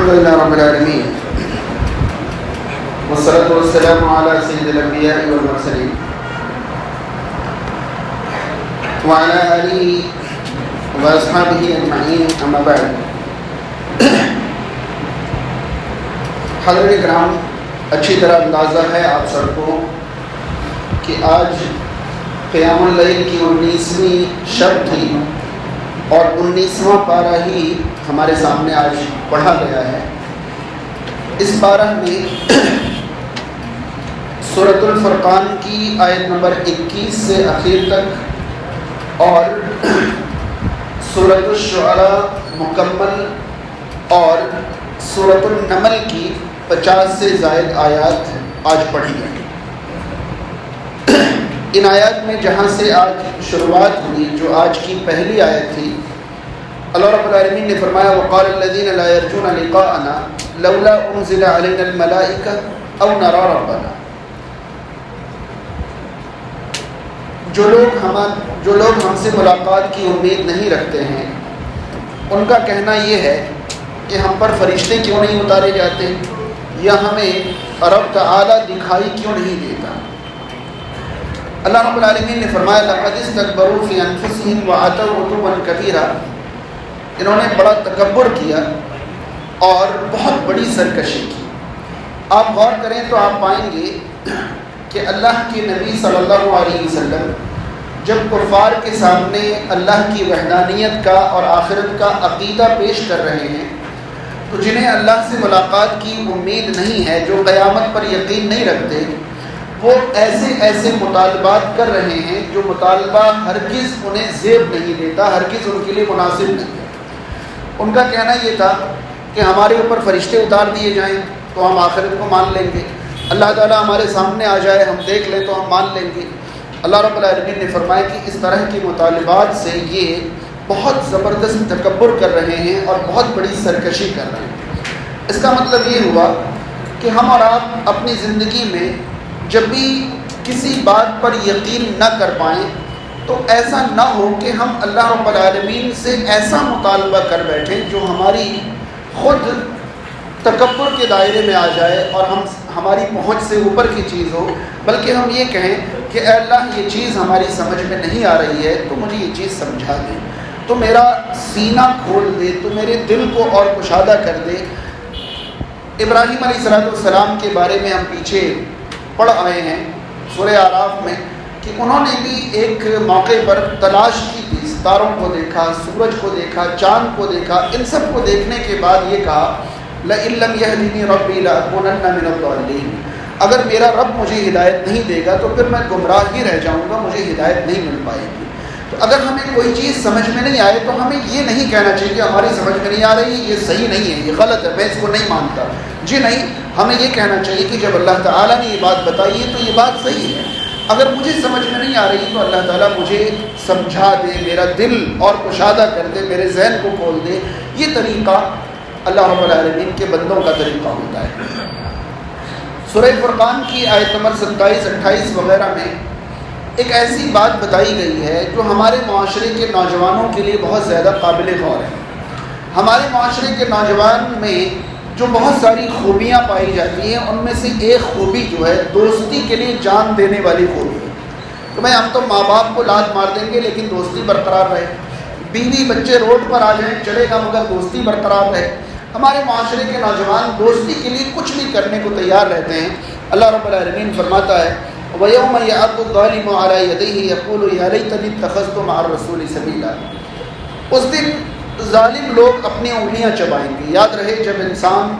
الحمد لله رب العالمين والصلاة والسلام على سيد الأنبياء والمرسلين وعلى آله وأصحابه أجمعين أما بعد. حضرت کرام، اچھی طرح اندازہ ہے آپ سب کو کہ آج قیام اللیل کی 19ویں شب تھی اور 19واں پارہ ہی ہمارے سامنے آج پڑھا گیا ہے. اس پارہ میں سورۃ الفرقان کی آیت نمبر 21 سے اخیر تک اور سورۃ الشعراء مکمل اور سورۃ النمل کی 50 سے زائد آیات آج پڑھی گئی. ان آیات میں جہاں سے آج شروعات ہوئی، جو آج کی پہلی آیت تھی، اللہ رب العالمین نے فرمایا وقال الذین لا یرجون لقاءنا لولا انزل علینا الملائکہ او نرى ربنا. جو لوگ ہم سے ملاقات کی امید نہیں رکھتے ہیں، ان کا کہنا یہ ہے کہ ہم پر فرشتے کیوں نہیں اتارے جاتے یا ہمیں رب تعالی دکھائی کیوں نہیں دیتا. اللہ رب العالمین نے فرمایا لقد استكبروا في انفسهم واتوا عتوا كبيرا. انہوں نے بڑا تکبر کیا اور بہت بڑی سرکشی کی. آپ غور کریں تو آپ پائیں گے کہ اللہ کے نبی صلی اللہ علیہ وسلم جب کفار کے سامنے اللہ کی وحدانیت کا اور آخرت کا عقیدہ پیش کر رہے ہیں، تو جنہیں اللہ سے ملاقات کی امید نہیں ہے، جو قیامت پر یقین نہیں رکھتے، وہ ایسے مطالبات کر رہے ہیں جو مطالبہ ہرگز انہیں زیب نہیں دیتا، ہرگز ان کے لیے مناسب نہیں ہے. ان کا کہنا یہ تھا کہ ہمارے اوپر فرشتے اتار دیے جائیں تو ہم آخرت کو مان لیں گے، اللہ تعالیٰ ہمارے سامنے آ جائے، ہم دیکھ لیں تو ہم مان لیں گے. اللہ رب العالمین نے فرمایا کہ اس طرح کی مطالبات سے یہ بہت زبردست تکبر کر رہے ہیں اور بہت بڑی سرکشی کر رہے ہیں. اس کا مطلب یہ ہوا کہ ہم اور آپ اپنی زندگی میں جب بھی کسی بات پر یقین نہ کر پائیں تو ایسا نہ ہو کہ ہم اللہ رب العالمین سے ایسا مطالبہ کر بیٹھیں جو ہماری خود تکبر کے دائرے میں آ جائے اور ہماری پہنچ سے اوپر کی چیز ہو، بلکہ ہم یہ کہیں کہ اے اللہ یہ چیز ہماری سمجھ میں نہیں آ رہی ہے تو مجھے یہ چیز سمجھا دے، تو میرا سینہ کھول دے، تو میرے دل کو اور کشادہ کر دے. ابراہیم علیہ السلام کے بارے میں ہم پیچھے پڑھ آئے ہیں سورہ اعراف میں کہ انہوں نے بھی ایک موقع پر تلاش کی تھی، ستاروں کو دیکھا، سورج کو دیکھا، چاند کو دیکھا. ان سب کو دیکھنے کے بعد یہ کہا لئن لم يهدني ربي لأكونن من الضالين. اگر میرا رب مجھے ہدایت نہیں دے گا تو پھر میں گمراہ ہی رہ جاؤں گا، مجھے ہدایت نہیں مل پائے گی. تو اگر ہمیں کوئی چیز سمجھ میں نہیں آئے تو ہمیں یہ نہیں کہنا چاہیے کہ ہماری سمجھ میں نہیں آ رہی، یہ صحیح نہیں ہے، یہ غلط ہے، میں اس کو نہیں مانتا. جی نہیں، ہمیں یہ کہنا چاہیے کہ جب اللہ تعالیٰ نے یہ بات بتائی ہے تو یہ بات صحیح ہے. اگر مجھے سمجھ میں نہیں آ رہی تو اللہ تعالیٰ مجھے سمجھا دے، میرا دل اور کشادہ کر دے، میرے ذہن کو کھول دے. یہ طریقہ اللہ رب العالمین کے بندوں کا طریقہ ہوتا ہے. سورہ فرقان کی آیت نمبر 27، 28 وغیرہ میں ایک ایسی بات بتائی گئی ہے جو ہمارے معاشرے کے نوجوانوں کے لیے بہت زیادہ قابل غور ہے. ہمارے معاشرے کے نوجوان میں جو بہت ساری خوبیاں پائی جاتی ہیں، ان میں سے ایک خوبی جو ہے دوستی کے لیے جان دینے والی خوبی ہے. تو ہم تو ماں باپ کو لات مار دیں گے لیکن دوستی برقرار رہے، بیوی بچے روڈ پر آ جائیں چلے گا مگر دوستی برقرار رہے. ہمارے معاشرے کے نوجوان دوستی کے لیے کچھ بھی کرنے کو تیار رہتے ہیں. اللہ رب العالمین فرماتا ہے وَيَوْمَ يَعَضُّ الظَّالِمُ عَلَىٰ يَدَيْهِ يَقُولُ يَا لَيْتَنِي اتَّخَذْتُ مَعَ الرَّسُولِ سَبِيلًا. اس دن ظالم لوگ اپنی انگلیاں چبائیں گے. یاد رہے جب انسان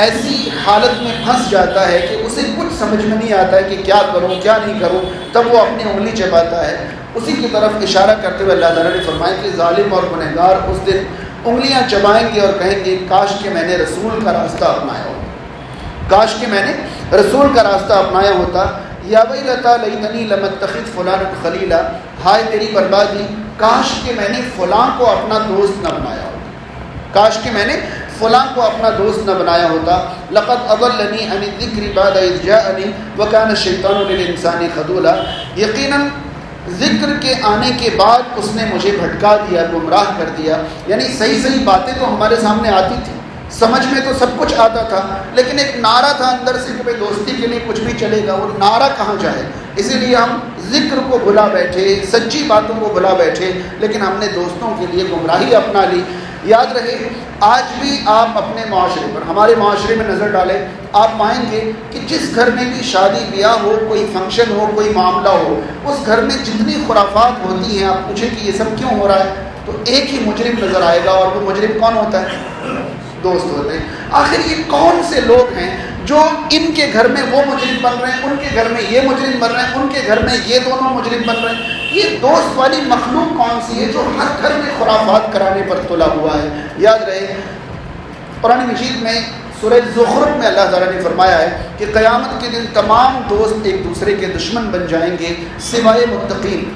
ایسی حالت میں پھنس جاتا ہے کہ اسے کچھ سمجھ میں نہیں آتا ہے کہ کیا کروں کیا نہیں کروں، تب وہ اپنی انگلی چباتا ہے. اسی کی طرف اشارہ کرتے ہوئے اللہ تعالیٰ نے فرمایا کہ ظالم اور گنہگار اس دن انگلیاں چبائیں گے اور کہیں گے کاش کہ میں نے رسول کا راستہ اپنایا ہوتا، کاش کہ میں نے رسول کا راستہ اپنایا ہوتا. یا ویلتی لیتنی لم اتخذ فلانا خلیلا. ہائے میری بربادی، کاش کہ میں نے فلاں کو اپنا دوست نہ بنایا ہوتا، کاش کہ میں نے فلاں کو اپنا دوست نہ بنایا ہوتا. لقد اضلنی عن الذکر بعد اذ جاءنی وکان الشیطان للانسان خذولا. یقیناً ذکر کے آنے کے بعد اس نے مجھے بھٹکا دیا، گمراہ کر دیا. یعنی صحیح باتیں تو ہمارے سامنے آتی تھیں، سمجھ میں تو سب کچھ آتا تھا، لیکن ایک نعرہ تھا اندر سے کہ بھائی دوستی کے لیے کچھ بھی چلے گا، وہ نعرہ کہاں جائے؟ اسی لیے ہم ذکر کو بھلا بیٹھے، سچی باتوں کو بھلا بیٹھے، لیکن ہم نے دوستوں کے لیے گمراہی اپنا لی۔ یاد رہے، آج بھی آپ اپنے معاشرے پر، ہمارے معاشرے میں نظر ڈالیں، آپ پائیں گے کہ جس گھر میں بھی شادی بیاہ ہو، کوئی فنکشن ہو، کوئی معاملہ ہو، اس گھر میں جتنی خرافات ہوتی ہیں، آپ پوچھیں کہ یہ سب کیوں ہو رہا ہے، تو ایک ہی مجرم نظر آئے گا، اور وہ مجرم کون ہوتا ہے؟ دوست ہوتے ہیں۔ آخر یہ کون سے لوگ ہیں جو ان کے گھر میں وہ مجرم بن رہے ہیں، ان کے گھر میں یہ مجرم بن رہے ہیں، ان کے گھر میں یہ دونوں مجرم بن رہے ہیں؟ یہ دوست والی مخلوق کون سی ہے جو ہر گھر میں خرافات کرانے پر تلا ہوا ہے؟ یاد رہے، قرآن مجید میں سورہ زخرف میں اللہ تعالیٰ نے فرمایا ہے کہ قیامت کے دن تمام دوست ایک دوسرے کے دشمن بن جائیں گے سوائے متقین۔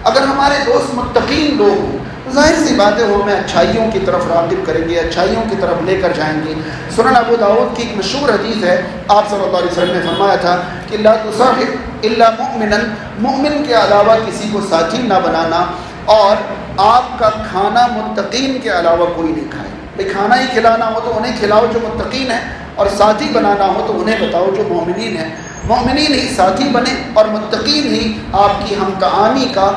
اگر ہمارے دوست متقین لوگ ہوں، ظاہر سی بات ہے وہ ہمیں اچھائیوں کی طرف راغب کریں گے، اچھائیوں کی طرف لے کر جائیں گے۔ سنن ابو داؤد کی ایک مشہور حدیث ہے، آپ صلی اللہ علیہ وسلم نے فرمایا تھا کہ لا تصاحب الا مؤمنا، مومن کے علاوہ کسی کو ساتھی نہ بنانا، اور آپ کا کھانا متقین کے علاوہ کوئی نہیں کھائے۔ بھائی کھانا ہی کھلانا ہو تو انہیں کھلاؤ جو متقین ہیں، اور ساتھی بنانا ہو تو انہیں بتاؤ جو مومنین ہیں۔ مومنین ہی ساتھی بنے اور متقین ہی آپ کی ہم تعامی کا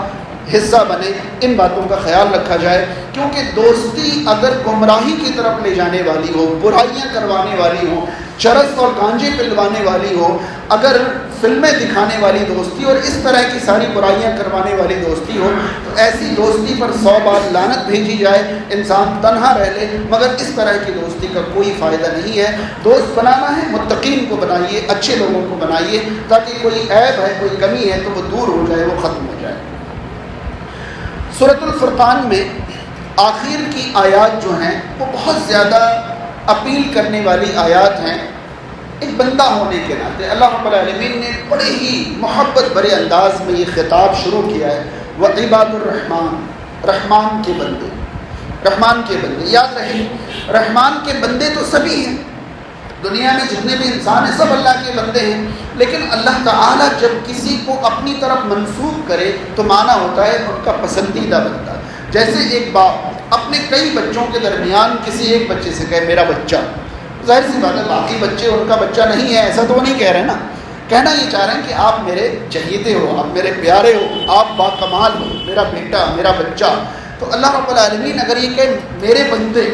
حصہ بنے۔ ان باتوں کا خیال رکھا جائے، کیونکہ دوستی اگر گمراہی کی طرف لے جانے والی ہو، برائیاں کروانے والی ہو، چرس اور گانجے پلوانے والی ہو، اگر فلمیں دکھانے والی دوستی اور اس طرح کی ساری برائیاں کروانے والی دوستی ہو، تو ایسی دوستی پر 100 بار لعنت بھیجی جائے، انسان تنہا رہ لے، مگر اس طرح کی دوستی کا کوئی فائدہ نہیں ہے۔ دوست بنانا ہے، متقین کو بنائیے، اچھے لوگوں کو بنائیے، تاکہ کوئی عیب ہے، کوئی کمی ہے تو وہ دور ہو جائے، وہ ختم ہو جائے۔ سورۃ الفرقان میں آخر کی آیات جو ہیں وہ بہت زیادہ اپیل کرنے والی آیات ہیں۔ ایک بندہ ہونے کے ناطے اللہ رب العالمین نے بڑے ہی محبت بھرے انداز میں یہ خطاب شروع کیا ہے، وعباد الرحمن، رحمان کے بندے، رحمان کے بندے۔ یاد رہے، رحمان کے بندے تو سبھی ہیں، دنیا میں جتنے بھی انسان ہیں سب اللہ کے بندے ہیں، لیکن اللہ تعالیٰ جب کسی کو اپنی طرف منسوب کرے تو معنی ہوتا ہے ان کا پسندیدہ بندہ۔ جیسے ایک باپ اپنے کئی بچوں کے درمیان کسی ایک بچے سے کہے میرا بچہ، ظاہر سی بات ہے باقی بچے ان کا بچہ نہیں ہے، ایسا تو وہ نہیں کہہ رہے نا، کہنا یہ چاہ رہے ہیں کہ آپ میرے چہیتے ہو، آپ میرے پیارے ہو، آپ باکمال ہو، میرا بیٹا، میرا بچہ۔ تو اللہ رب العالمین اگر یہ کہ میرے بندے،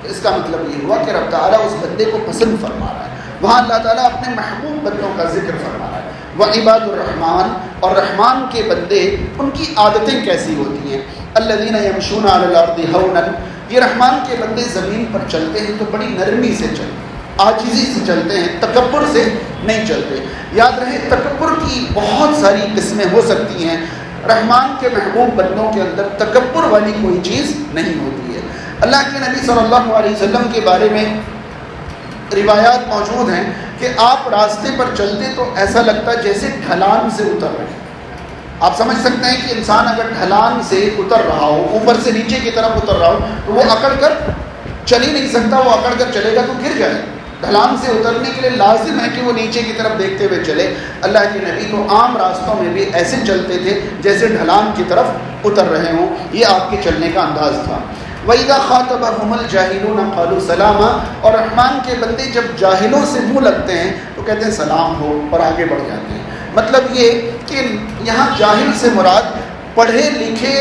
اس کا مطلب یہ ہوا کہ رب تعالیٰ اس بندے کو پسند فرما رہا ہے۔ وہاں اللہ تعالیٰ اپنے محبوب بندوں کا ذکر فرما رہا ہے، وعباد الرحمن، اور رحمان کے بندے ان کی عادتیں کیسی ہوتی ہیں، الذین یمشون علی الارض ہونا، یہ رحمان کے بندے زمین پر چلتے ہیں تو بڑی نرمی سے چلتے ہیں، عاجزی سے چلتے ہیں، تکبر سے نہیں چلتے۔ یاد رہے تکبر کی بہت ساری قسمیں ہو سکتی ہیں، رحمان کے محبوب بندوں کے اندر تکبر والی کوئی چیز نہیں ہوتی ہے۔ اللہ کے نبی صلی اللہ علیہ وسلم کے بارے میں روایات موجود ہیں کہ آپ راستے پر چلتے تو ایسا لگتا جیسے ڈھلان سے اتر رہے ہیں۔ آپ سمجھ سکتے ہیں کہ انسان اگر ڈھلان سے اتر رہا ہو، اوپر سے نیچے کی طرف اتر رہا ہو، تو وہ اکڑ کر چل ہی نہیں سکتا، وہ اکڑ کر چلے گا تو گر جائے۔ ڈھلان سے اترنے کے لیے لازم ہے کہ وہ نیچے کی طرف دیکھتے ہوئے چلے۔ اللہ کے نبی تو عام راستوں میں بھی ایسے چلتے تھے جیسے ڈھلان کی طرف اتر رہے ہوں، یہ آپ کے چلنے کا انداز تھا۔ وَإِذَا خَاطَبَهُمُ الْجَاهِلُونَ قَالُوا سَلَامًا، اور رحمان کے بندے جب جاہلوں سے منہ لگتے ہیں تو کہتے ہیں سلام ہو، اور آگے بڑھ جاتے ہیں۔ مطلب یہ کہ یہاں جاہل سے مراد پڑھے لکھے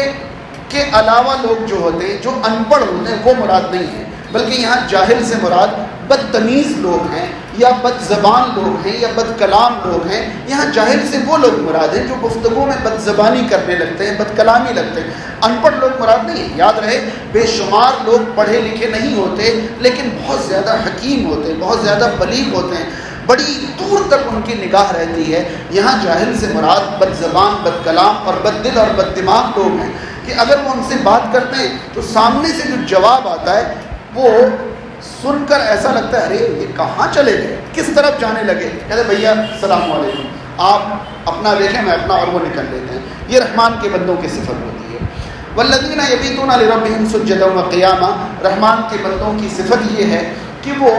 کے علاوہ لوگ جو ہوتے ہیں، جو ان پڑھ ہوتے ہیں، وہ مراد نہیں ہے، بلکہ یہاں جاہل سے مراد بدتمیز لوگ ہیں، یا بد زبان لوگ ہیں، یا بد کلام لوگ ہیں۔ یہاں جاہل سے وہ لوگ مراد ہیں جو گفتگو میں بد زبانی کرنے لگتے ہیں، بد کلامی لگتے ہیں، ان پڑھ لوگ مراد نہیں ہے۔ یاد رہے بے شمار لوگ پڑھے لکھے نہیں ہوتے، لیکن بہت زیادہ حکیم ہوتے ہیں، بہت زیادہ بلیغ ہوتے ہیں، بڑی دور تک ان کی نگاہ رہتی ہے۔ یہاں جاہل سے مراد بد زبان، بد کلام اور بد دل اور بد دماغ لوگ ہیں کہ اگر وہ ان سے بات کرتے ہیں تو سامنے سے جو جواب آتا ہے وہ سن کر ایسا لگتا ہے ارے یہ کہاں چلے گئے، کس طرف جانے لگے، کہتے بھیا السلام علیکم، آپ اپنا دیکھیں میں اپنا، اور وہ نکل لیتے ہیں۔ یہ رحمان کے بندوں کی صفت ہوتی ہے۔ والذین یبیتون لربہم سجدا وقیاما، رحمان کے بندوں کی صفت یہ ہے کہ وہ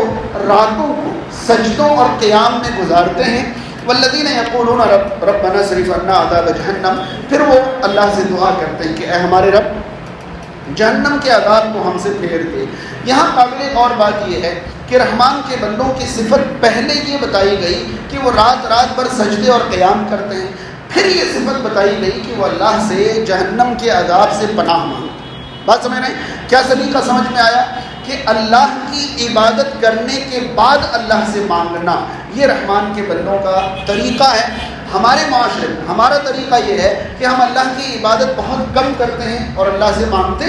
راتوں کو سجدوں اور قیام میں گزارتے ہیں۔ والذین یقولون ربنا اصرف عنا عذاب جہنم، پھر وہ اللہ سے دعا کرتے ہیں کہ اے ہمارے رب جہنم کے عذاب کو ہم سے پھیر دے۔ یہاں قابل اور بات یہ ہے کہ رحمان کے بندوں کی صفت پہلے یہ بتائی گئی کہ وہ رات رات بھر سجدے اور قیام کرتے ہیں، پھر یہ صفت بتائی گئی کہ وہ اللہ سے جہنم کے عذاب سے پناہ مانگتے ہیں۔ بات سمجھ رہے ہیں؟ کیا سلیقہ سمجھ میں آیا کہ اللہ کی عبادت کرنے کے بعد اللہ سے مانگنا یہ رحمان کے بندوں کا طریقہ ہے۔ ہمارے معاشرے میں ہمارا طریقہ یہ ہے کہ ہم اللہ کی عبادت بہت کم کرتے ہیں اور اللہ سے مانگتے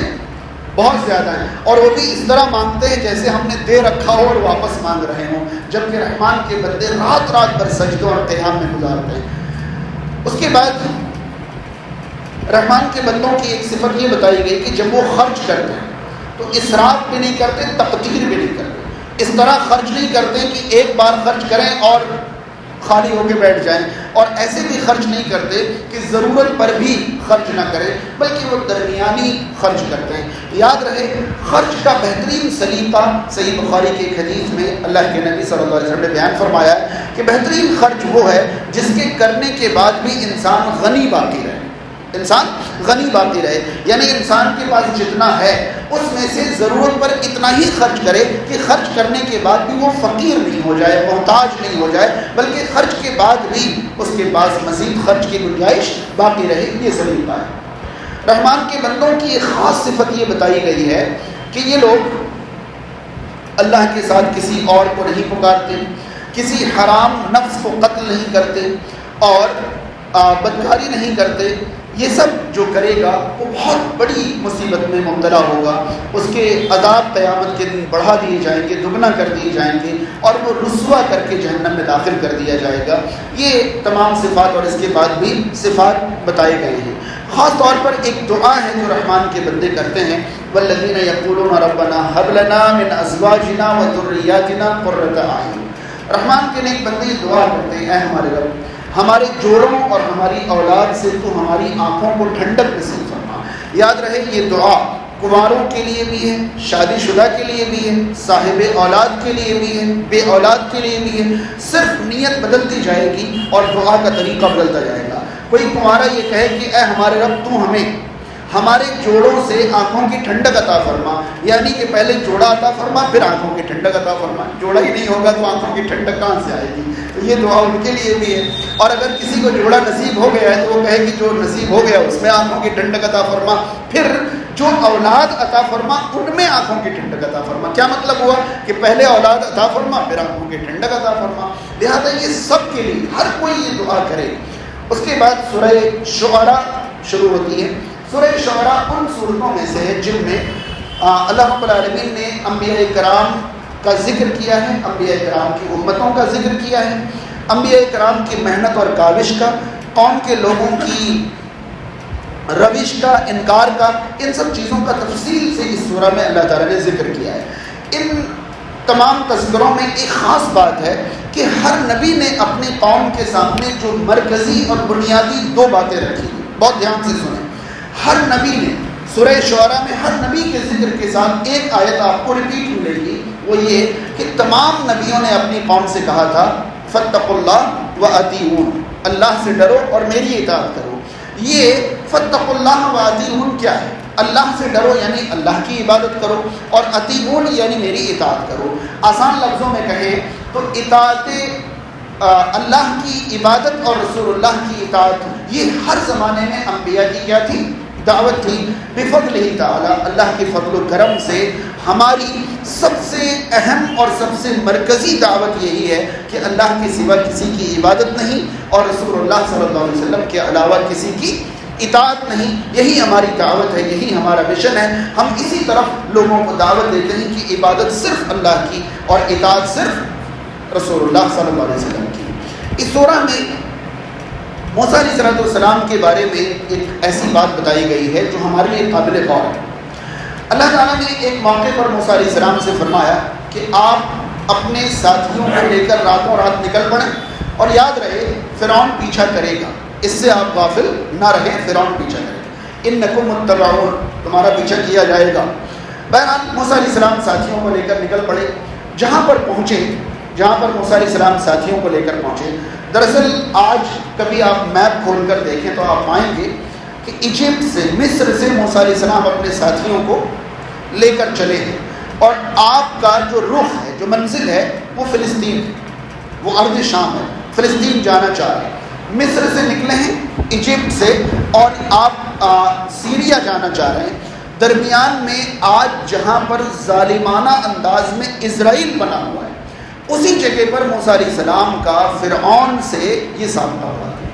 بہت زیادہ ہیں، اور وہ بھی اس طرح مانگتے ہیں جیسے ہم نے دے رکھا ہو اور واپس مانگ رہے ہوں، جبکہ رحمان کے بندے رات رات بھر سجدوں اور قیام میں گزارتے ہیں۔ اس کے بعد رحمان کے بندوں کی ایک صفت یہ بتائی گئی کہ جب وہ خرچ کرتے ہیں تو اسراف بھی نہیں کرتے، تقدیر بھی نہیں کرتے۔ اس طرح خرچ نہیں کرتے کہ ایک بار خرچ کریں اور خالی ہو کے بیٹھ جائیں، اور ایسے بھی خرچ نہیں کرتے کہ ضرورت پر بھی خرچ نہ کریں، بلکہ وہ درمیانی خرچ کرتے ہیں۔ یاد رہے خرچ کا بہترین سلیقہ صحیح بخاری کی ایک حدیث میں اللہ کے نبی صلی اللہ علیہ وسلم نے بیان فرمایا ہے کہ بہترین خرچ وہ ہے جس کے کرنے کے بعد بھی انسان غنی باقی رہے، انسان غنی باقی رہے، یعنی انسان کے پاس جتنا ہے اس میں سے ضرورت پر اتنا ہی خرچ کرے کہ خرچ کرنے کے بعد بھی وہ فقیر نہیں ہو جائے، محتاج نہیں ہو جائے، بلکہ خرچ کے بعد بھی اس کے پاس مزید خرچ کی گنجائش باقی رہے۔ یہ سلیقہ ہے۔ رحمان کے بندوں کی ایک خاص صفت یہ بتائی گئی ہے کہ یہ لوگ اللہ کے ساتھ کسی اور کو نہیں پکارتے، کسی حرام نفس کو قتل نہیں کرتے اور بدکاری نہیں کرتے۔ یہ سب جو کرے گا وہ بہت بڑی مصیبت میں مبتلا ہوگا، اس کے عذاب قیامت کے دن بڑھا دیے جائیں گے، دگنا کر دیے جائیں گے، اور وہ رسوا کر کے جہنم میں داخل کر دیا جائے گا۔ یہ تمام صفات اور اس کے بعد بھی صفات بتائے گئے ہیں۔ خاص طور پر ایک دعا ہے جو رحمان کے بندے کرتے ہیں، والذین یقولون ربنا ھب لنا من ازواجنا وذریاتنا قرۃ اعین۔ رحمان کے نیک بندے دعا کرتے ہیں، اے ہمارے رب ہمارے جوڑوں اور ہماری اولاد سے تو ہماری آنکھوں کو ٹھنڈک نصیب فرما۔ یاد رہے یہ دعا کنواروں کے لیے بھی ہے، شادی شدہ کے لیے بھی ہے، صاحب اولاد کے لیے بھی ہے، بے اولاد کے لیے بھی ہے۔ صرف نیت بدلتی جائے گی اور دعا کا طریقہ بدلتا جائے گا۔ کوئی کنوارا یہ کہے کہ اے ہمارے رب تو ہمیں ہمارے جوڑوں سے آنکھوں کی ٹھنڈک عطا فرما، یعنی کہ پہلے جوڑا عطا فرما پھر آنکھوں کی ٹھنڈک عطا فرما۔ جوڑا ہی نہیں ہوگا تو آنکھوں کی ٹھنڈک کہاں سے آئے گی؟ تو یہ دعا ان کے لیے بھی ہے۔ اور اگر کسی کو جوڑا نصیب ہو گیا ہے تو وہ کہے کہ جو نصیب ہو گیا اس میں آنکھوں کی ٹھنڈک عطا فرما، پھر جو اولاد عطا فرما ان میں آنکھوں کی ٹھنڈک عطا فرما۔ کیا مطلب ہوا کہ پہلے اولاد عطا فرما پھر آنکھوں کی ٹھنڈک عطا فرما۔ لہٰذا یہ سب کے لیے ہر کوئی یہ دعا کرے۔ اس کے بعد سورہ شعراء شروع ہوتی ہے۔ سورہ شعراء ان صورتوں میں سے ہے جن میں اللہ رب العالمین نے انبیاء کرام کا ذکر کیا ہے، انبیاء کرام کی امتوں کا ذکر کیا ہے، انبیاء کرام کی محنت اور کاوش کا، قوم کے لوگوں کی روش کا، انکار کا، ان سب چیزوں کا تفصیل سے اس سورہ میں اللہ تعالیٰ نے ذکر کیا ہے۔ ان تمام تذکروں میں ایک خاص بات ہے کہ ہر نبی نے اپنی قوم کے سامنے جو مرکزی اور بنیادی دو باتیں رکھی، بہت دھیان سے سنیں۔ ہر نبی نے سورہ شعراء میں ہر نبی کے ذکر کے ساتھ ایک آیت آپ کو ریپیٹ ملے گی، وہ یہ کہ تمام نبیوں نے اپنی قوم سے کہا تھا فاتقوا اللہ واطیعون، اللہ سے ڈرو اور میری اطاعت کرو۔ یہ فاتقوا اللہ واطیعون کیا ہے؟ اللہ سے ڈرو یعنی اللہ کی عبادت کرو، اور اطیعون یعنی میری اطاعت کرو۔ آسان لفظوں میں کہیں تو اطاعت اللہ کی عبادت اور رسول اللہ کی اطاعت یہ ہر زمانے میں انبیاء کی کیا تھی؟ دعوت تھی۔ بفضلہ تعالی، اللہ کے فضل و کرم سے ہماری سب سے اہم اور سب سے مرکزی دعوت یہی ہے کہ اللہ کے سوا کسی کی عبادت نہیں اور رسول اللہ صلی اللہ علیہ وسلم کے علاوہ کسی کی اطاعت نہیں۔ یہی ہماری دعوت ہے، یہی ہمارا مشن ہے۔ ہم اسی طرف لوگوں کو دعوت دیتے ہیں کہ عبادت صرف اللہ کی اور اطاعت صرف رسول اللہ صلی اللہ علیہ وسلم کی۔ اس سورہ میں موسیٰ علیہ السلام کے بارے میں ایک ایسی بات بتائی گئی ہے جو ہمارے لیے قابل غور ہے۔ اللہ تعالیٰ نے ایک موقع پر موسیٰ علیہ السلام سے فرمایا کہ آپ اپنے ساتھیوں کو لے کر راتوں رات نکل پڑیں، اور یاد رہے فرعون پیچھا کرے گا، اس سے آپ غافل نہ رہیں، فرعون پیچھا کرے گا، انکم متبعون، تمہارا پیچھا کیا جائے گا۔ بہرحال موسیٰ علیہ السلام ساتھیوں کو لے کر نکل پڑے۔ جہاں پر موسیٰ علیہ السلام ساتھیوں کو لے کر پہنچے، دراصل آج کبھی آپ میپ کھول کر دیکھیں تو آپ پائیں گے کہ ایجپٹ سے مصر سے موسیٰ علیہ السلام اپنے ساتھیوں کو لے کر چلے ہیں اور آپ کا جو رخ ہے جو منزل ہے وہ فلسطین ہے، وہ ارض شام ہے، فلسطین جانا چاہ رہے ہیں، مصر سے نکلے ہیں ایجپٹ سے اور آپ سیریا جانا چاہ رہے ہیں۔ درمیان میں آج جہاں پر ظالمانہ انداز میں اسرائیل بنا ہوا ہے اسی جگہ پر موسیٰ علیہ السلام کا فرعون سے یہ سامنا ہوا تھا،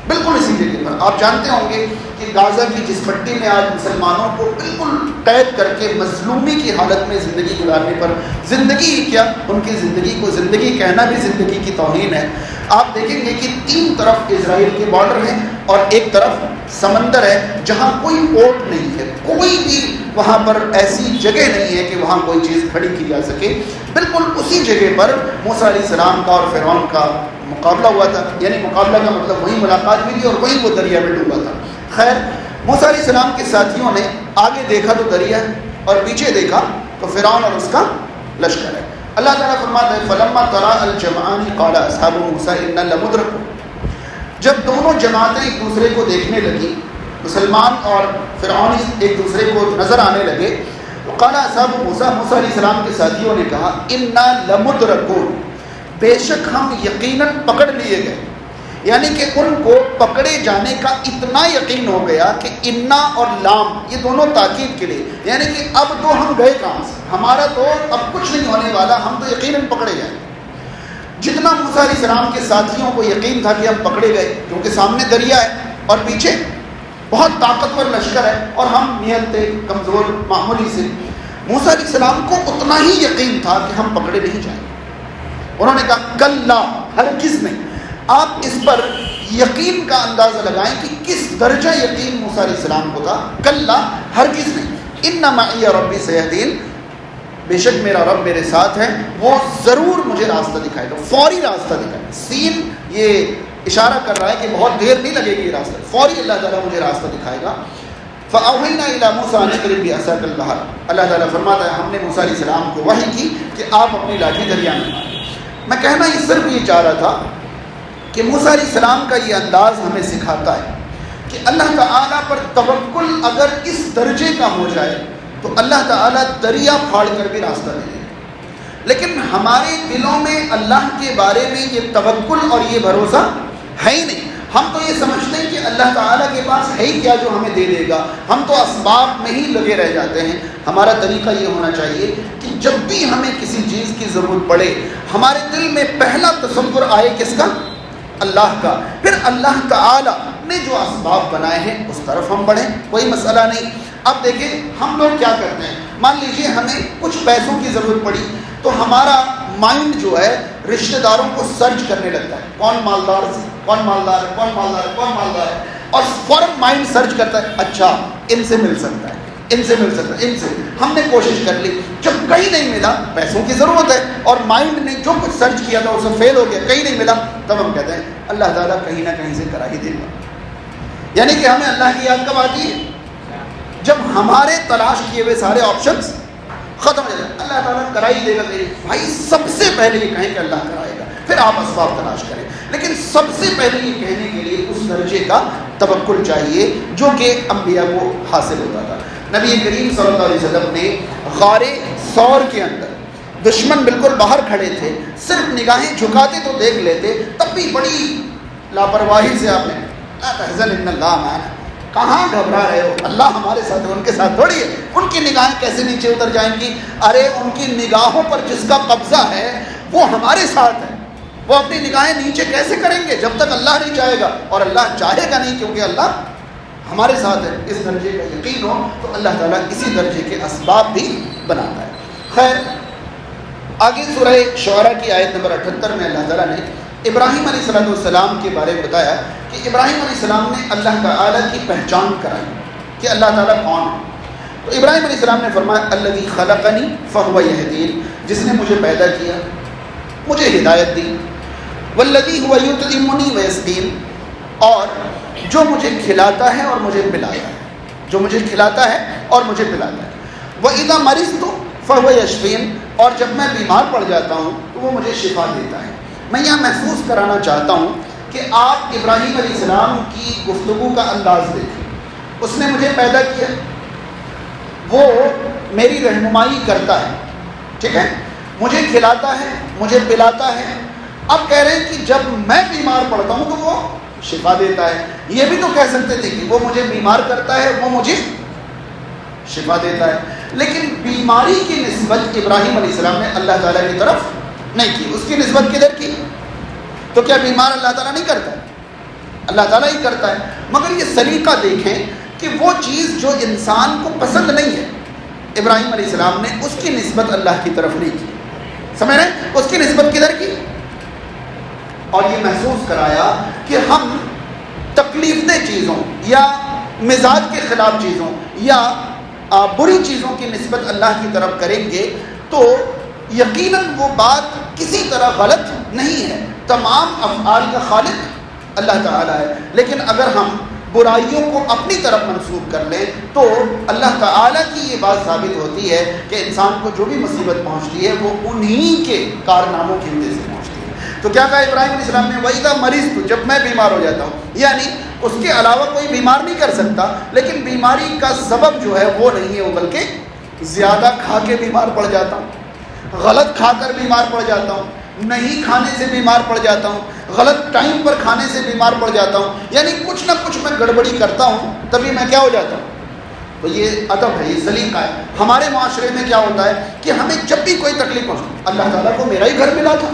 بالکل اسی جگہ پر۔ آپ جانتے ہوں گے کہ غازہ کی جس پٹی میں آج مسلمانوں کو بالکل قید کر کے مظلومی کی حالت میں زندگی گزارنے پر، زندگی ہی کیا ان کی زندگی کو زندگی کہنا بھی زندگی کی توہین ہے۔ آپ دیکھیں گے کہ 3 طرف اسرائیل کے بارڈر ہیں اور ایک طرف سمندر ہے جہاں کوئی پورٹ نہیں ہے، کوئی بھی وہاں پر ایسی جگہ نہیں ہے کہ وہاں کوئی چیز کھڑی کی جا سکے۔ بالکل اسی جگہ پر موسیٰ علیہ السلام کا اور فرعون کا مقابلہ ہوا تھا، یعنی مقابلہ کا مطلب وہی ملاقات ہوئی تھی اور وہی وہ دریا میں ڈوبا تھا۔ خیر، موسیٰ علیہ السلام کے ساتھیوں نے آگے دیکھا تو دریا ہے اور پیچھے دیکھا تو فرعون اور اس کا لشکر ہے۔ اللہ تعالیٰ فرماتا ہے فَلَمَّا تَرَاءَ الْجَمْعَانِ قَالَ أَصْحَابُ مُوسَىٰ إِنَّا لَمُدْرَكُونَ، جب دونوں جماعتیں ایک دوسرے کو دیکھنے لگی، مسلمان اور فرعون ایک دوسرے کو نظر آنے لگے، تو قَالَ أَصْحَابُ مُوسَىٰ، موسیٰ علیہ السلام کے ساتھیوں نے کہا إِنَّا لَمُدْرَكُونَ، بے شک ہم یقیناً پکڑ لیے گئے، یعنی کہ ان کو پکڑے جانے کا اتنا یقین ہو گیا کہ انا اور لام یہ دونوں تاکید کے لیے، یعنی کہ اب تو ہم گئے کہاں سے، ہمارا تو اب کچھ نہیں ہونے والا، ہم تو یقیناً پکڑے جائیں گے۔ جتنا موسیٰ علیہ السلام کے ساتھیوں کو یقین تھا کہ ہم پکڑے گئے کیونکہ سامنے دریا ہے اور پیچھے بہت طاقتور لشکر ہے اور ہم نہایت کمزور معمولی سے، موسیٰ علیہ السلام کو اتنا ہی یقین تھا کہ ہم پکڑے نہیں جائیں گے۔ انہوں نے کہا کلا، ہرگز نہیں۔ آپ اس پر یقین کا اندازہ لگائیں کہ کس درجہ یقین موسیٰ علیہ السلام کو تھا۔ کلا، ہرگز نہیں۔ ان معی ربی سیہدین، بے شک میرا رب میرے ساتھ ہے، وہ ضرور مجھے راستہ دکھائے گا، فوری راستہ دکھائے گا۔ سین یہ اشارہ کر رہا ہے کہ بہت دیر نہیں لگے گی یہ راستہ، فوری اللہ تعالیٰ مجھے راستہ دکھائے گا۔ فَأَوْحَيْنَا إِلَىٰ مُوسَىٰ أَنِ اضْرِب بِعَصَاكَ الْبَحْرَ، اللہ تعالیٰ فرماتا ہے ہم نے موسیٰ علیہ السلام کو وحی کی کہ آپ اپنی لاٹھی دریا میں ماریں۔ میں کہنا یہ صرف یہ چاہ رہا تھا کہ موسیٰ علیہ السلام کا یہ انداز ہمیں سکھاتا ہے کہ اللہ تعالیٰ پر توکل اگر اس درجے کا ہو جائے تو اللہ تعالیٰ دریا پھاڑ کر بھی راستہ دے دے، لیکن ہمارے دلوں میں اللہ کے بارے میں یہ توکل اور یہ بھروسہ ہے ہی نہیں۔ ہم تو یہ سمجھتے ہیں کہ اللہ تعالیٰ کے پاس ہے ہی کیا جو ہمیں دے دے گا، ہم تو اسباب میں ہی لگے رہ جاتے ہیں۔ ہمارا طریقہ یہ ہونا چاہیے کہ جب بھی ہمیں کسی چیز کی ضرورت پڑے ہمارے دل میں پہلا تصور آئے کس کا؟ اللہ کا، پھر اللہ تعالیٰ نے جو اسباب بنائے ہیں اس طرف ہم بڑھیں، کوئی مسئلہ نہیں۔ اب دیکھیں ہم لوگ کیا کرتے ہیں، مان لیجئے ہمیں کچھ پیسوں کی ضرورت پڑی تو ہمارا مائنڈ جو ہے رشتہ داروں کو سرچ کرنے لگتا ہے، کون مالدار ہے، کون مالدار ہے، کون مالدار ہے، کون مالدار ہے، اور فوراً مائنڈ سرچ کرتا ہے، اچھا ان سے مل سکتا ہے، ان سے مل سکتا ہے، ان سے۔ ہم نے کوشش کر لی، جب کہیں نہیں ملا، پیسوں کی ضرورت ہے اور مائنڈ نے جو کچھ سرچ کیا تھا اسے فیل ہو گیا، کہیں نہیں ملا، تب ہم کہتے ہیں اللہ تعالیٰ کہیں نہ کہیں سے کرا ہی دے گا۔ یعنی کہ ہمیں اللہ کی یاد کب آتی ہے؟ جب ہمارے تلاش کیے ہوئے سارے آپشنز ختم ہو جائے، اللہ تعالیٰ کرا ہی دے گا۔ بھائی سب سے پہلے یہ کہیں کہ اللہ کرائے گا، پھر آپ اسباب تلاش کریں، لیکن سب سے پہلے یہ کہنے کے لیے اس درجے کا توکل چاہیے جو کہ انبیاء کو حاصل ہوتا تھا۔ نبی کریم صلی اللہ علیہ وسلم نے غار ثور کے اندر دشمن بالکل باہر کھڑے تھے، صرف نگاہیں جھکاتے تو دیکھ لیتے، تب بھی بڑی لاپرواہی سے آپ نے لا تحزن ان اللہ معنا، کہاں گھبرا رہے ہو، اللہ ہمارے ساتھ ہے، ان کے ساتھ تھوڑی ہے۔ ان کی نگاہیں کیسے نیچے اتر جائیں گی؟ ارے ان کی نگاہوں پر جس کا قبضہ ہے وہ ہمارے ساتھ ہے، وہ اپنی نگاہیں نیچے کیسے کریں گے جب تک اللہ نہیں چاہے گا، اور اللہ چاہے گا نہیں کیونکہ اللہ ہمارے ساتھ ہے۔ اس درجے کا یقین ہو تو اللہ تعالیٰ اسی درجے کے اسباب بھی بناتا ہے۔ خیر، آگے سورہ شعراء کی آیت نمبر 78 میں اللہ تعالیٰ نے ابراہیم علیہ السلام کے بارے میں بتایا کہ ابراہیم علیہ السلام نے اللہ تعالیٰ کی پہچان کرائی کہ اللہ تعالیٰ کون ہے۔ تو ابراہیم علیہ السلام نے فرمایا الذی خلقنی فہو یہدین، جس نے مجھے پیدا کیا مجھے ہدایت دی، والذی هو یطعمنی ویسقین، اور جو مجھے کھلاتا ہے اور مجھے پلاتا ہے، جو مجھے کھلاتا ہے اور مجھے پلاتا ہے، وَإِذَا مَرِضْتُ فَهُوَ يَشْفِينِ، اور جب میں بیمار پڑ جاتا ہوں تو وہ مجھے شفا دیتا ہے۔ میں یہاں محسوس کرانا چاہتا ہوں کہ آپ ابراہیم علیہ السلام کی گفتگو کا انداز دیکھیں۔ اس نے مجھے پیدا کیا، وہ میری رہنمائی کرتا ہے، ٹھیک ہے، مجھے کھلاتا ہے، مجھے پلاتا ہے۔ اب کہہ رہے ہیں کہ جب میں بیمار پڑتا ہوں تو وہ شفا دیتا ہے۔ یہ بھی تو کہہ سکتے تھے کہ وہ مجھے بیمار کرتا ہے، وہ مجھے شفا دیتا ہے، لیکن بیماری کی نسبت ابراہیم علیہ السلام نے اللہ تعالیٰ کی طرف نہیں کی، اس کی نسبت کدھر کی؟ تو کیا بیمار اللہ تعالیٰ نہیں کرتا ہے؟ اللہ تعالیٰ ہی کرتا ہے، مگر یہ سلیقہ دیکھیں کہ وہ چیز جو انسان کو پسند نہیں ہے، ابراہیم علیہ السلام نے اس کی نسبت اللہ کی طرف نہیں کی، سمجھ رہے ہیں؟ اس کی نسبت کدھر کی؟ اور یہ محسوس کرایا کہ ہم تکلیف دہ چیزوں یا مزاج کے خلاف چیزوں یا بری چیزوں کی نسبت اللہ کی طرف کریں گے تو یقیناً وہ بات کسی طرح غلط نہیں ہے، تمام افعال کا خالق اللہ تعالیٰ ہے، لیکن اگر ہم برائیوں کو اپنی طرف منسوب کر لیں تو اللہ تعالیٰ کی یہ بات ثابت ہوتی ہے کہ انسان کو جو بھی مصیبت پہنچتی ہے وہ انہی کے کارناموں کی وجہ سے پہنچتی ہے۔ تو کیا کہا ابراہیم علیہ السلام نے؟ وَإِذَا مَرِضْتُ، جب میں بیمار ہو جاتا ہوں، یعنی اس کے علاوہ کوئی بیمار نہیں کر سکتا، لیکن بیماری کا سبب جو ہے وہ نہیں ہے، وہ بلکہ زیادہ کھا کے بیمار پڑ جاتا ہوں، غلط کھا کر بیمار پڑ جاتا ہوں، نہیں کھانے سے بیمار پڑ جاتا ہوں، غلط ٹائم پر کھانے سے بیمار پڑ جاتا ہوں، یعنی کچھ نہ کچھ میں گڑبڑی کرتا ہوں، تبھی میں کیا ہو جاتا ہوں۔ تو یہ ادب ہے، یہ سلیقہ ہے۔ ہمارے معاشرے میں کیا ہوتا ہے کہ ہمیں جب بھی کوئی تکلیف پہنچتی، اللہ تعالیٰ کو میرا ہی گھر ملا تھا،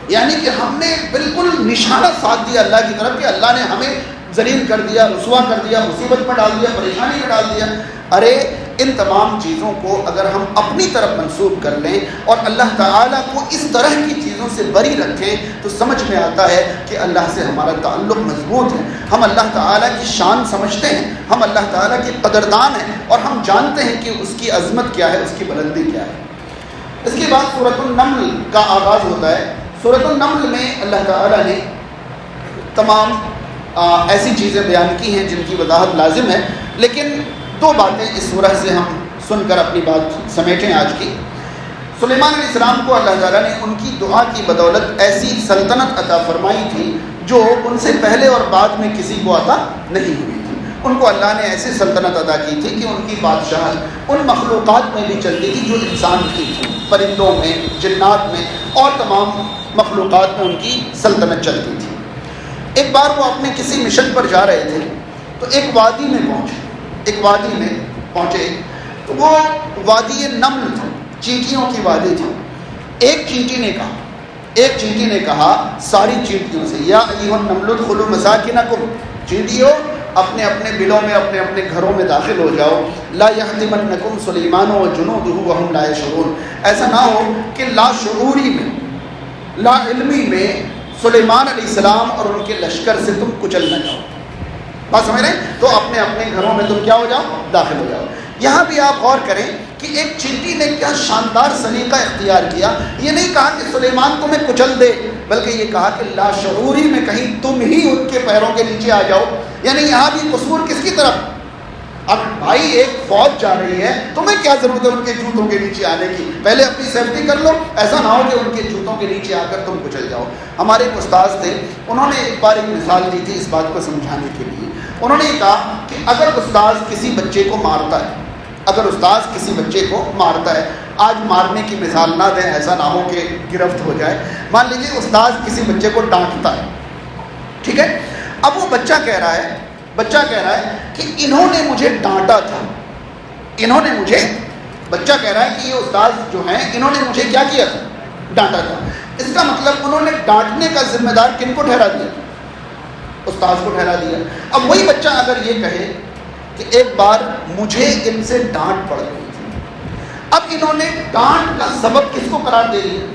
یعنی کہ ہم نے بالکل نشانہ ساتھ دیا اللہ کی طرف کہ اللہ نے ہمیں ذلیل کر دیا، رسوا کر دیا، مصیبت میں ڈال دیا، پریشانی میں ڈال دیا۔ ارے ان تمام چیزوں کو اگر ہم اپنی طرف منسوب کر لیں اور اللہ تعالیٰ کو اس طرح کی چیزوں سے بری رکھیں تو سمجھ میں آتا ہے کہ اللہ سے ہمارا تعلق مضبوط ہے، ہم اللہ تعالیٰ کی شان سمجھتے ہیں، ہم اللہ تعالیٰ کے قدردان ہیں، اور ہم جانتے ہیں کہ اس کی عظمت کیا ہے، اس کی بلندی کیا ہے۔ اس کے بعد سورۃ النمل کا آغاز ہوتا ہے۔ سورۃ النمل میں اللہ تعالیٰ نے تمام ایسی چیزیں بیان کی ہیں جن کی وضاحت لازم ہے، لیکن دو باتیں اس سورہ سے ہم سن کر اپنی بات سمیٹیں آج کی۔ سلیمان علیہ السلام کو اللہ تعالیٰ نے ان کی دعا کی بدولت ایسی سلطنت عطا فرمائی تھی جو ان سے پہلے اور بعد میں کسی کو عطا نہیں ہوئی تھی۔ ان کو اللہ نے ایسی سلطنت عطا کی تھی کہ ان کی بادشاہت ان مخلوقات میں بھی چلتی تھی جو انسان کی تھی، پرندوں میں، جنات میں اور تمام مخلوقات میں ان کی سلطنت چلتی تھی۔ ایک بار وہ اپنے کسی مشن پر جا رہے تھے تو ایک وادی میں پہنچے تو وہ وادی نمل تھا، چینٹیوں کی وادی تھی۔ ایک چینٹی نے کہا ساری چینٹیوں سے، یا ایھا النمل ادخلوا مساکنکم، چینٹیوں اپنے اپنے بلوں میں، اپنے اپنے گھروں میں داخل ہو جاؤ، لا یحطمنکم سلیمان وجنودہ وہم لا یشعرون، ایسا نہ ہو کہ لا شعوری میں، لا علمی میں سلیمان علیہ السلام اور ان کے لشکر سے تم کچل نہ جاؤ۔ بات سمجھ رہے ہیں؟ تو اپنے اپنے گھروں میں تم کیا ہو جاؤ؟ داخل ہو جاؤ۔ یہاں بھی آپ غور کریں کہ ایک چینٹی نے کیا شاندار سلیقہ اختیار کیا۔ یہ نہیں کہا کہ سلیمان تمہیں کچل دے، بلکہ یہ کہا کہ لاشعوری میں کہیں تم ہی ان کے پیروں کے نیچے آ جاؤ۔ یعنی یہاں بھی قصور کس کی طرف؟ اب بھائی ایک فوج جا رہی ہے، تمہیں کیا ضرورت ہے ان کے جوتوں کے نیچے آنے کی؟ پہلے اپنی سیفٹی کر لو، ایسا نہ ہو کہ ان کے جوتوں کے نیچے آ کر تم کچل جاؤ۔ ہمارے ایک استاذ تھے، انہوں نے ایک بار ایک مثال دی تھی اس بات کو سمجھانے کے لیے۔ انہوں نے یہ کہا کہ اگر استاذ کسی بچے کو مارتا ہے، آج مارنے کی مثال نہ دیں، ایسا نہ ہو کہ گرفت ہو جائے، مان لیجیے استاذ کسی بچے کو ڈانٹتا ہے، ٹھیک ہے؟ اب وہ بچہ کہہ رہا ہے کہ انہوں نے مجھے ڈانٹا تھا، بچہ کہہ رہا ہے کہ یہ استاذ جو ہیں انہوں نے مجھے کیا کیا تھا؟ ڈانٹا تھا۔ اس کا مطلب انہوں نے ڈانٹنے کا ذمہ دار کن کو ٹھہرا دیا؟ استاذ کو ٹھہرا دیا۔ اب وہی بچہ اگر یہ کہے کہ ایک بار مجھے ان سے ڈانٹ پڑ گئی تھی، اب انہوں نے ڈانٹ کا سبب کس کو قرار دے دیا؟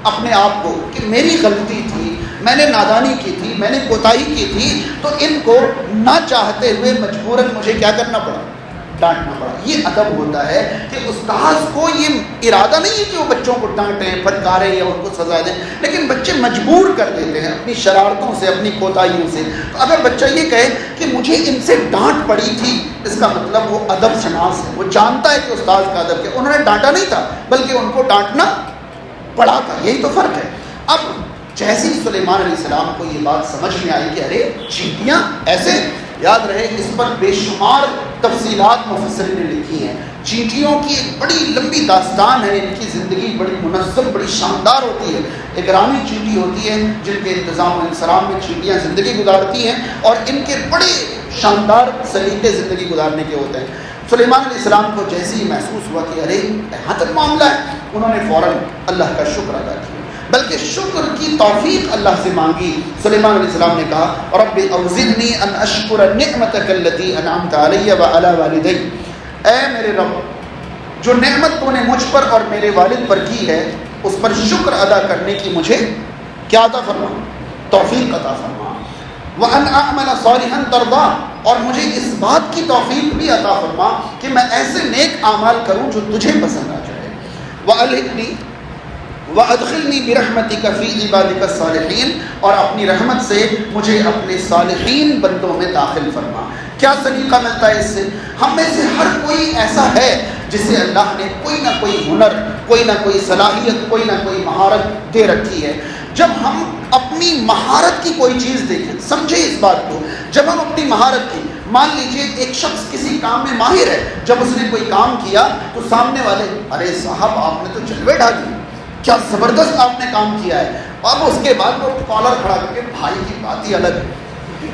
اپنے آپ کو، کہ میری غلطی تھی، میں نے نادانی کی تھی، میں نے کوتاہی کی تھی، تو ان کو نہ چاہتے ہوئے مجبوراً مجھے کیا کرنا پڑا؟ ڈانٹنا پڑا۔ یہ ادب ہوتا ہے کہ استاذ کو یہ ارادہ نہیں ہے کہ وہ بچوں کو ڈانٹیں، پھٹکاریں یا ان کو سزا دیں، لیکن بچے مجبور کر دیتے ہیں اپنی شرارتوں سے، اپنی کوتاہیوں سے۔ تو اگر بچہ یہ کہے کہ مجھے ان سے ڈانٹ پڑی تھی، اس کا مطلب وہ ادب شناس ہے، وہ جانتا ہے کہ استاذ کا ادب کیا۔ انہوں نے ڈانٹا نہیں تھا بلکہ ان کو ڈانٹنا پڑا تھا، یہی تو فرق ہے۔ اب جیسے ہی سلیمان علیہ السلام کو یہ بات سمجھ میں آئی کہ ارے چینٹیاں ایسے، یاد رہے اس پر بے شمار تفصیلات مفسرین نے لکھی ہیں. چینٹیوں کی ایک بڑی لمبی داستان ہے. ان کی زندگی بڑی منظم بڑی شاندار ہوتی ہے. ایک رانی چینٹی ہوتی ہے جن کے انتظام و انصرام میں چینٹیاں زندگی گزارتی ہیں اور ان کے بڑے شاندار سلیقے زندگی گزارنے کے ہوتے ہیں. سلیمان علیہ السلام کو جیسے ہی محسوس ہوا کہ ارے یہاں تک معاملہ ہے, انہوں نے فوراً اللہ کا شکر ادا کیا, بلکہ شکر کی توفیق اللہ سے مانگی. سلیمان علیہ السلام نے کہا رب اوزعنی ان اشکر نعمتک التی انعمت علی وعلی والدی, اے میرے رب جو نعمت تو نے مجھ پر اور میرے والد پر کی ہے اس پر شکر ادا کرنے کی مجھے کیا عطا فرما, توفیق عطا فرما. وان اعمل صالحا ترضا, اور مجھے اس بات کی توفیق بھی عطا فرما کہ میں ایسے نیک اعمال کروں جو تجھے پسند آ جائے. والحقنی وادخلنی برحمتک فی عبادک الصالحین, اور اپنی رحمت سے مجھے اپنے صالحین بندوں میں داخل فرما. کیا سلیقہ ملتا ہے اس سے؟ ہم میں سے ہر کوئی ایسا ہے جسے اللہ نے کوئی نہ کوئی ہنر, کوئی نہ کوئی صلاحیت, کوئی نہ کوئی مہارت دے رکھی ہے. جب ہم اپنی مہارت کی کوئی چیز دیکھیں, سمجھیں اس بات کو, جب ہم اپنی مہارت کی, مان لیجئے ایک شخص کسی کام میں ماہر ہے, جب اس نے کوئی کام کیا تو سامنے والے ارے صاحب آپ نے تو جلوے ڈالی, کیا زبردست آپ نے کام کیا ہے. اب اس کے بعد وہ کالر کھڑا کر کے بھائی کی بات ہی الگ ہے,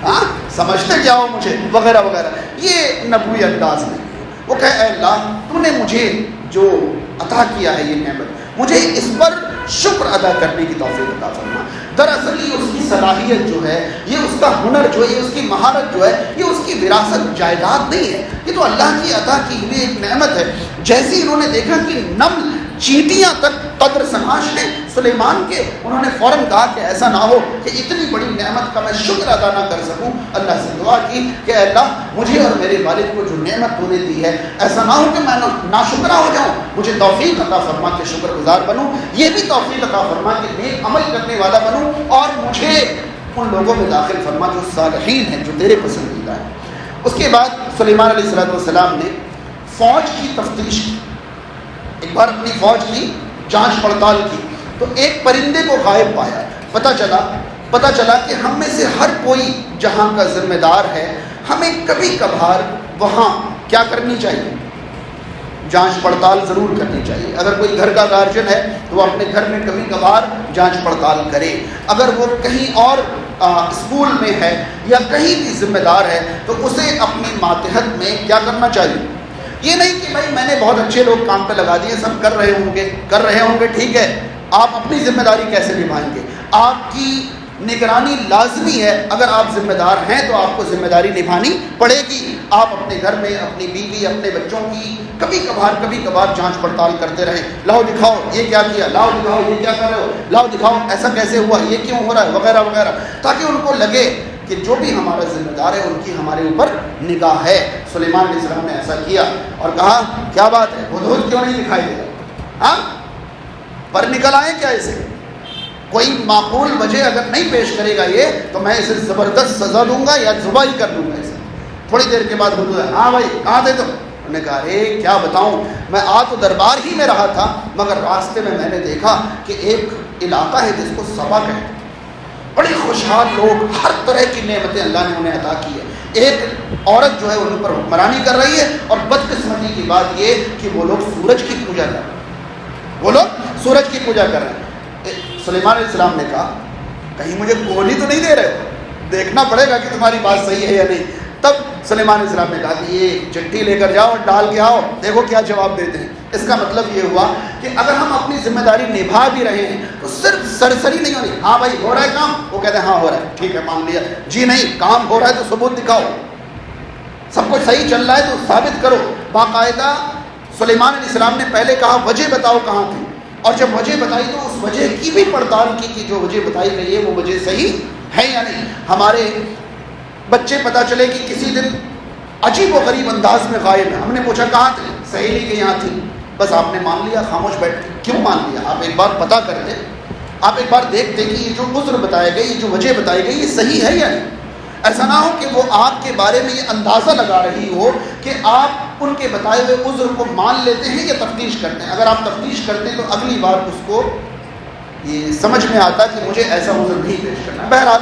ہاں سمجھتے کیا ہو مجھے وغیرہ وغیرہ. یہ نبوی انداز نہیں ہے. وہ کہے اے اللہ تو نے مجھے جو عطا کیا ہے یہ نعمت, مجھے اس پر شکر ادا کرنے کی توفیق عطا فرما. دراصل یہ اس کی صلاحیت جو ہے, یہ اس کا ہنر جو ہے, یہ اس کی مہارت جو ہے, یہ اس کی وراثت جائیداد نہیں ہے, یہ تو اللہ کی عطا کی ہوئی ایک نعمت ہے. جیسے انہوں نے دیکھا کہ نمل چینٹیاں تک قدر سماش ہیں سلیمان کے, انہوں نے فوراً کہا کہ ایسا نہ ہو کہ اتنی بڑی نعمت کا میں شکر ادا نہ کر سکوں. اللہ سے دعا کی کہ اے اللہ مجھے اور میرے والد کو جو نعمت تو نے دی ہے ایسا نہ ہو کہ میں ناشکرا ہو جاؤں, مجھے توفیق عطا فرما کہ شکر گزار بنوں, یہ بھی توفیق عطا فرما کہ نیک عمل کرنے والا بنوں, اور مجھے ان لوگوں میں داخل فرما جو صالحین ہیں, جو تیرے پسندیدہ ہیں. اس کے بعد سلیمان علیہ السلام نے فوج کی تفتیش کی, ایک بار اپنی فوج کی جانچ پڑتال کی تو ایک پرندے کو غائب پایا. پتہ چلا کہ ہم میں سے ہر کوئی جہاں کا ذمہ دار ہے ہمیں کبھی کبھار وہاں کیا کرنی چاہیے, جانچ پڑتال ضرور کرنی چاہیے. اگر کوئی گھر کا گارجن ہے تو وہ اپنے گھر میں کبھی کبھار جانچ پڑتال کرے. اگر وہ کہیں اور اسکول میں ہے یا کہیں بھی ذمہ دار ہے تو اسے اپنی ماتحت میں کیا کرنا چاہیے. یہ نہیں کہ بھائی میں نے بہت اچھے لوگ کام پہ لگا دیے, سب کر رہے ہوں گے ٹھیک ہے, آپ اپنی ذمہ داری کیسے نبھائیں گے. آپ کی نگرانی لازمی ہے, اگر آپ ذمہ دار ہیں تو آپ کو ذمہ داری نبھانی پڑے گی. آپ اپنے گھر میں اپنی بیوی اپنے بچوں کی کبھی کبھار جانچ پڑتال کرتے رہیں. لاؤ دکھاؤ یہ کیا کیا, لاؤ دکھاؤ یہ کیا کر رہے ہو, لاؤ دکھاؤ ایسا کیسے ہوا, یہ کیوں ہو رہا ہے وغیرہ وغیرہ, تاکہ ان کو لگے کہ جو بھی ہمارا ذمہ دار ہے ان کی ہمارے اوپر نگاہ ہے. سلیمان علیہ السلام نے ایسا کیا اور کہا کیا بات ہے, ہدہد کیوں نہیں دکھائی دے رہا, ہاں پر نکل آئے کیا اسے, کوئی معقول وجہ اگر نہیں پیش کرے گا یہ تو میں اسے زبردست سزا دوں گا یا ذبح ہی کر دوں گا اسے. تھوڑی دیر کے بعد ہدہد, ہاں بھائی کہاں تھے تم. انہوں نے کہا ارے کیا بتاؤں, میں تو دربار ہی میں رہا تھا, مگر راستے میں نے دیکھا کہ ایک علاقہ ہے جس کو سبا کہتے ہیں, بڑی خوشحال لوگ, ہر طرح کی نعمتیں اللہ نے انہیں عطا کی ہے. ایک عورت جو ہے ان پر حکمرانی کر رہی ہے, اور بدقسمتی کی بات یہ کہ وہ لوگ سورج کی پوجا کر رہے ہیں. سلیمان علیہ السلام نے کہا کہیں مجھے گولی تو نہیں دے رہے ہو, دیکھنا پڑے گا کہ تمہاری بات صحیح ہے یا نہیں. تب سلیمان علیہ السلام نے کہا کہ یہ چٹھی لے کر جاؤ اور ڈال کے آؤ, دیکھو کیا جواب دیتے ہیں. اس کا مطلب یہ ہوا کہ اگر ہم اپنی ذمہ داری نبھا بھی رہے ہیں تو صرف سرسری نہیں ہونی, ہاں بھائی ہو رہا ہے کام, وہ کہتے ہیں ہاں ہو رہا ہے ٹھیک ہے مان لیا, جی نہیں کام ہو رہا ہے تو ثبوت دکھاؤ, سب کچھ صحیح چل رہا ہے تو ثابت کرو. باقاعدہ سلیمان علیہ السلام نے پہلے کہا وجہ بتاؤ کہاں تھی, اور جب وجہ بتائی تو اس وجہ کی بھی پڑتال کی کہ جو وجہ بتائی گئی ہے وہ وجہ صحیح ہے یا نہیں. ہمارے بچے پتہ چلے کہ کسی دن عجیب و غریب انداز میں غائب ہے, ہم نے پوچھا کہاں تھے, سہیلی کے یہاں تھی, بس آپ نے مان لیا, خاموش بیٹھ. کیوں مان لیا, آپ ایک بار پتہ کرتے, آپ ایک بار دیکھتے کہ یہ جو عذر بتایا گئی, یہ جو وجہ بتائی گئی یہ صحیح ہے یا نہیں. ایسا نہ ہو کہ وہ آپ کے بارے میں یہ اندازہ لگا رہی ہو کہ آپ ان کے بتائے ہوئے عذر کو مان لیتے ہیں یا تفتیش کرتے ہیں. اگر آپ تفتیش کرتے ہیں تو اگلی بار اس کو یہ سمجھ میں آتا کہ مجھے ایسا عذر نہیں پیش کرنا. بہرحال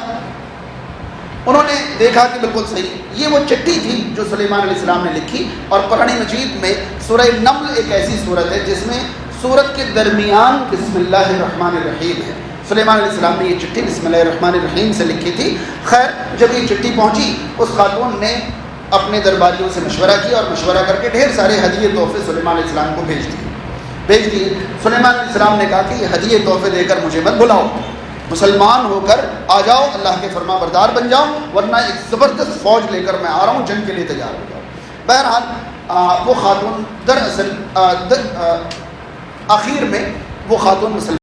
انہوں نے دیکھا کہ بالکل صحیح، یہ وہ چٹھی تھی جو سلیمان علیہ السلام نے لکھی. اور قرآن مجید میں سورہ نمل ایک ایسی صورت ہے جس میں سورت کے درمیان بسم اللہ الرحمن الرحیم ہے. سلیمان علیہ السلام نے یہ چٹھی بسم اللہ الرحمن الرحیم سے لکھی تھی. خیر جب یہ چٹھی پہنچی اس خاتون نے اپنے درباریوں سے مشورہ کیا اور مشورہ کر کے ڈھیر سارے ہدیے تحفے سلیمان علیہ السلام کو بھیج دیے. سلیمان علیہ السلام نے کہا کہ یہ ہدیے تحفے دے کر مجھے مت بلاؤ، مسلمان ہو کر آ جاؤ، اللہ کے فرما بردار بن جاؤ، ورنہ ایک زبردست فوج لے کر میں آ رہا ہوں، جنگ کے لیے تیار ہو جاؤ. بہرحال وہ خاتون دراصل آخر میں وہ خاتون مسلمان